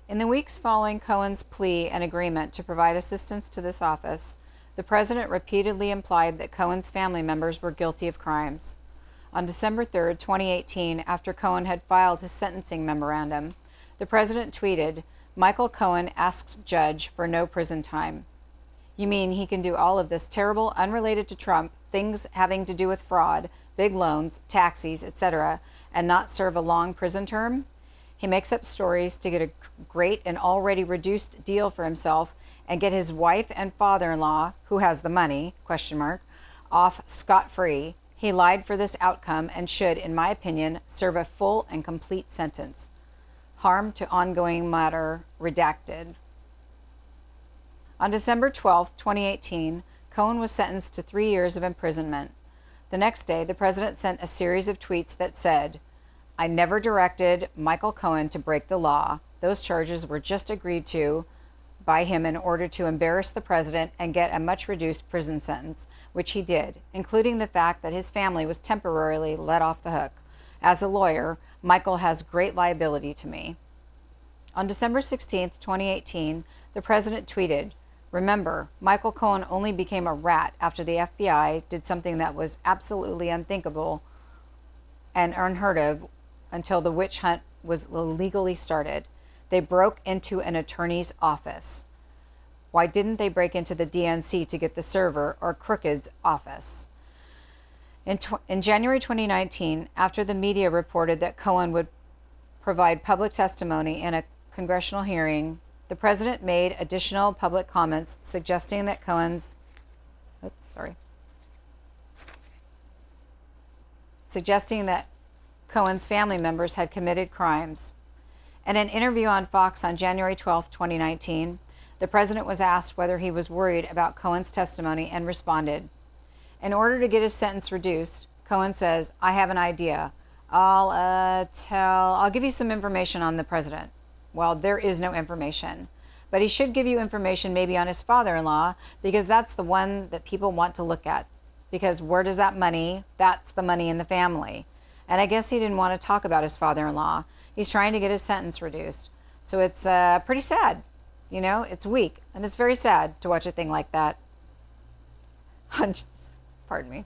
In the weeks following Cohen's plea and agreement to provide assistance to this office, the president repeatedly implied that Cohen's family members were guilty of crimes. On December 3, 2018, after Cohen had filed his sentencing memorandum, the president tweeted, "Michael Cohen asks judge for no prison time." You mean he can do all of this terrible, unrelated to Trump, things having to do with fraud, big loans, taxis, etc., and not serve a long prison term? He makes up stories to get a great and already reduced deal for himself and get his wife and father-in-law, who has the money, off scot-free. He lied for this outcome and should, in my opinion, serve a full and complete sentence. Harm to ongoing matter redacted. On December 12, 2018, Cohen was sentenced to 3 years of imprisonment. The next day, the president sent a series of tweets that said, "I never directed Michael Cohen to break the law. Those charges were just agreed to by him in order to embarrass the president and get a much reduced prison sentence, which he did, including the fact that his family was temporarily let off the hook. As a lawyer, Michael has great liability to me." On December 16, 2018, the president tweeted, "Remember, Michael Cohen only became a rat after the FBI did something that was absolutely unthinkable and unheard of until the witch hunt was illegally started. They broke into an attorney's office. Why didn't they break into the DNC to get the server or Crooked's office?" In January 2019, after the media reported that Cohen would provide public testimony in a congressional hearing, the president made additional public comments suggesting that Cohen's family members had committed crimes. In an interview on Fox on January 12, 2019, the president was asked whether he was worried about Cohen's testimony and responded, "In order to get his sentence reduced," Cohen says, "I have an idea. I'll give you some information on the president." Well, there is no information. But he should give you information maybe on his father-in-law, because that's the one that people want to look at. Because where does that money? That's the money in the family. And I guess he didn't want to talk about his father-in-law. He's trying to get his sentence reduced. So it's pretty sad. You know, it's weak. And it's very sad to watch a thing like that. Pardon me.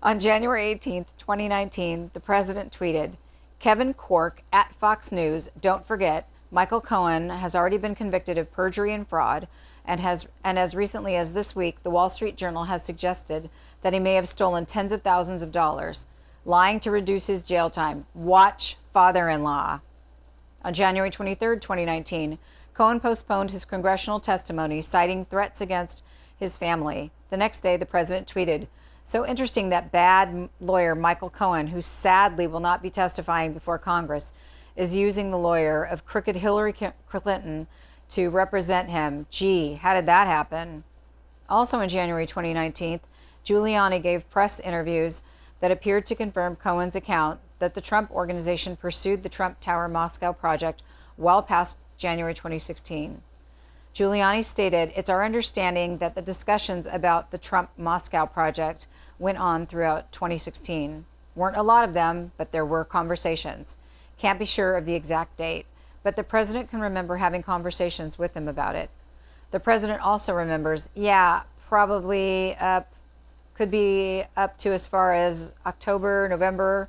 On January 18th, 2019, the president tweeted, "Kevin Corke at Fox News, don't forget, Michael Cohen has already been convicted of perjury and fraud, and as recently as this week, the Wall Street Journal has suggested that he may have stolen tens of thousands of dollars, lying to reduce his jail time. Watch father-in-law." On January 23rd, 2019, Cohen postponed his congressional testimony, citing threats against his family. The next day, the president tweeted, "So interesting that bad lawyer Michael Cohen, who sadly will not be testifying before Congress, is using the lawyer of crooked Hillary Clinton to represent him. Gee, how did that happen?" Also in January 2019, Giuliani gave press interviews that appeared to confirm Cohen's account that the Trump Organization pursued the Trump Tower Moscow project well past January 2016. Giuliani stated, "It's our understanding that the discussions about the Trump Moscow project went on throughout 2016. Weren't a lot of them, but there were conversations. Can't be sure of the exact date, but the president can remember having conversations with him about it." The president also remembers, probably could be up to as far as October, November.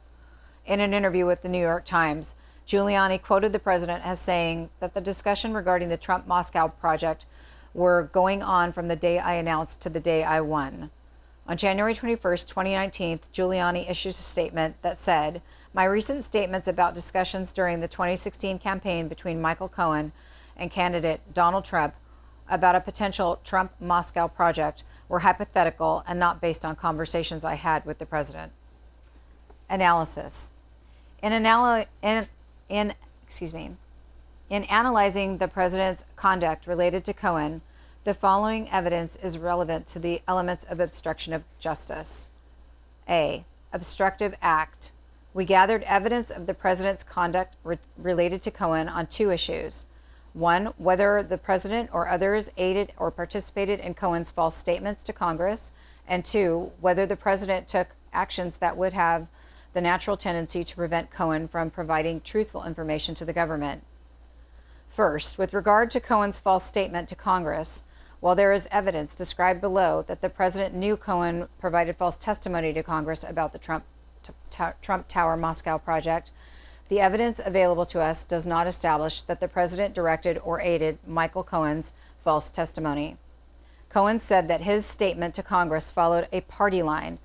In an interview with the New York Times, Giuliani quoted the president as saying that the discussion regarding the Trump Moscow project were going on from the day I announced to the day I won. On January 21st, 2019, Giuliani issued a statement that said, "My recent statements about discussions during the 2016 campaign between Michael Cohen and candidate Donald Trump about a potential Trump Moscow project were hypothetical and not based on conversations I had with the president." Analysis. In analyzing the president's conduct related to Cohen, the following evidence is relevant to the elements of obstruction of justice. A. Obstructive act. We gathered evidence of the president's conduct related to Cohen on two issues. One, whether the president or others aided or participated in Cohen's false statements to Congress. And two, whether the president took actions that would have the natural tendency to prevent Cohen from providing truthful information to the government. First, with regard to Cohen's false statement to Congress, while there is evidence described below that the president knew Cohen provided false testimony to Congress about the Trump Tower Moscow project, the evidence available to us does not establish that the president directed or aided Michael Cohen's false testimony. Cohen said that his statement to Congress followed a party line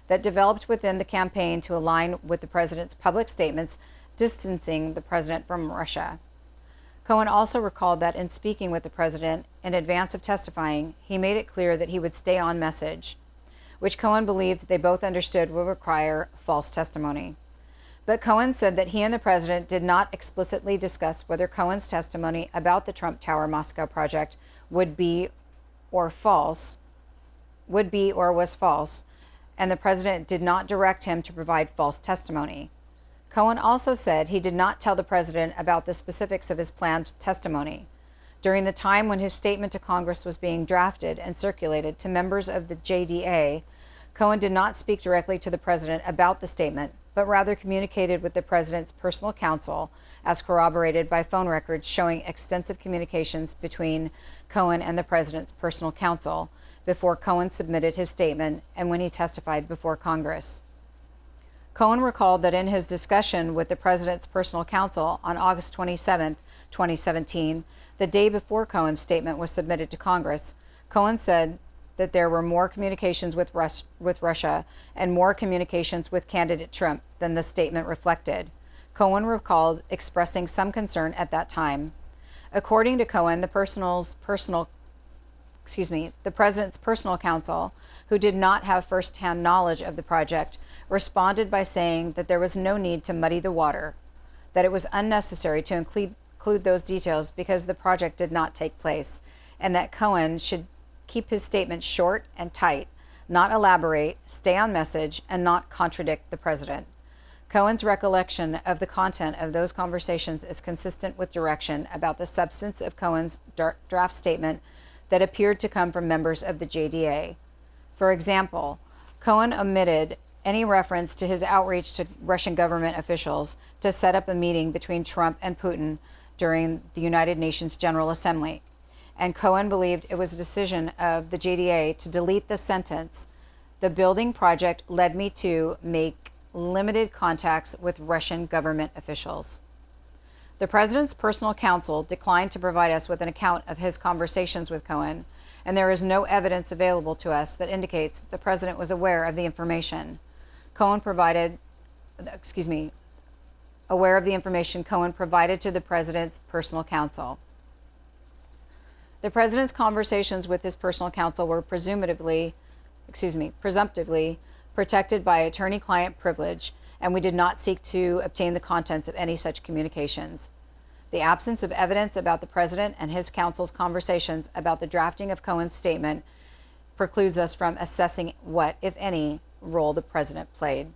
that developed within the campaign to align with the president's public statements distancing the president from Russia. Cohen also recalled that in speaking with the president in advance of testifying, he made it clear that he would stay on message, which Cohen believed they both understood would require false testimony. But Cohen said that he and the president did not explicitly discuss whether Cohen's testimony about the Trump Tower Moscow project would be or was false, and the president did not direct him to provide false testimony. Cohen also said he did not tell the president about the specifics of his planned testimony. During the time when his statement to Congress was being drafted and circulated to members of the JDA, Cohen did not speak directly to the president about the statement, but rather communicated with the president's personal counsel, as corroborated by phone records showing extensive communications between Cohen and the president's personal counsel before Cohen submitted his statement and when he testified before Congress. Cohen recalled that in his discussion with the president's personal counsel on August 27, 2017, the day before Cohen's statement was submitted to Congress, Cohen said that there were more communications with Russia and more communications with candidate Trump than the statement reflected. Cohen recalled expressing some concern at that time. According to Cohen, the president's personal counsel, who did not have first-hand knowledge of the project, responded by saying that there was no need to muddy the water, that it was unnecessary to include those details because the project did not take place, and that Cohen should keep his statement short and tight, not elaborate, stay on message, and not contradict the president. Cohen's recollection of the content of those conversations is consistent with direction about the substance of Cohen's draft statement that appeared to come from members of the JDA. For example, Cohen omitted any reference to his outreach to Russian government officials to set up a meeting between Trump and Putin during the United Nations General Assembly. And Cohen believed it was a decision of the JDA to delete the sentence, "The building project led me to make limited contacts with Russian government officials." The president's personal counsel declined to provide us with an account of his conversations with Cohen, and there is no evidence available to us that indicates that the president was aware of the information Cohen provided to the president's personal counsel. The president's conversations with his personal counsel were presumptively protected by attorney-client privilege, and we did not seek to obtain the contents of any such communications. The absence of evidence about the president and his counsel's conversations about the drafting of Cohen's statement precludes us from assessing what, if any, role the president played.